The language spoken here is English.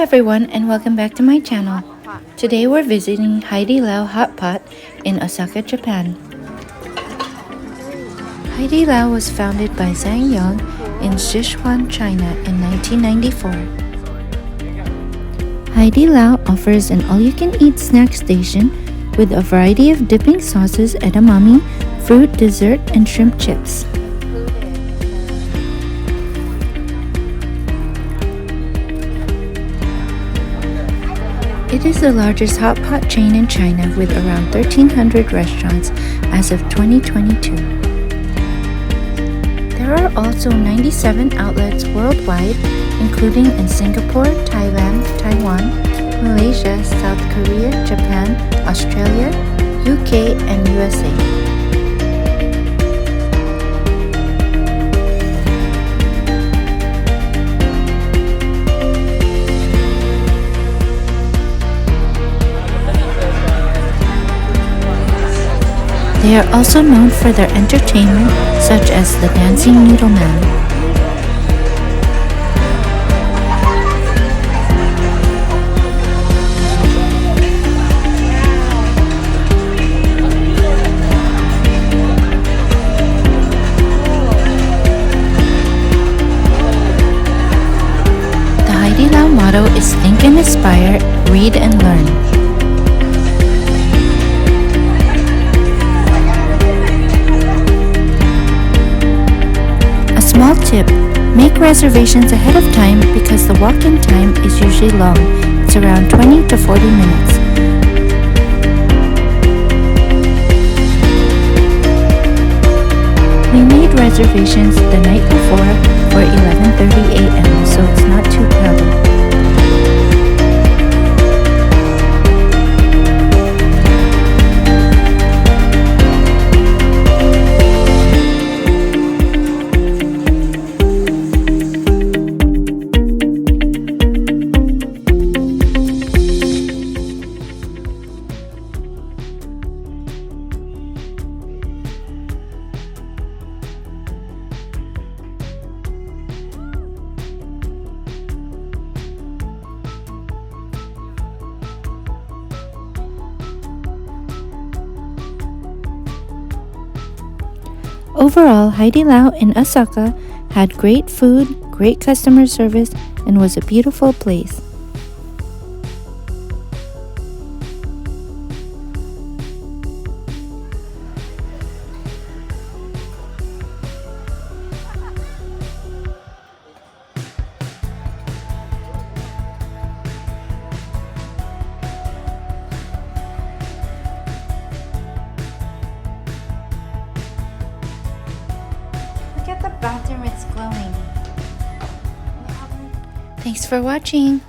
everyone and welcome back to my channel. Today we're visiting HAIDILAO Hot Pot in Osaka, Japan. HAIDILAO was founded by Zhang Yang in Sichuan, China in 1994. HAIDILAO offers an all-you-can-eat snack station with a variety of dipping sauces, edamame, fruit, dessert, and shrimp chips. It is the largest hot pot chain in China with around 1,300 restaurants as of 2022. There are also 97 outlets worldwide, including in Singapore, Thailand, Taiwan, Malaysia, South Korea, Japan, Australia, UK, and USA. They are also known for their entertainment, such as the Dancing Noodle Man. The HAIDILAO motto is Think and Aspire, Read and Learn. Small tip, make reservations ahead of time because the walk-in time is usually long. It's around 20 to 40 minutes. We made reservations the night before for 11:30 a.m. so it's not too crowded. Overall, HAIDILAO in Osaka had great food, great customer service, and was a beautiful place. Look at the bathroom, it's glowing. Thanks for watching.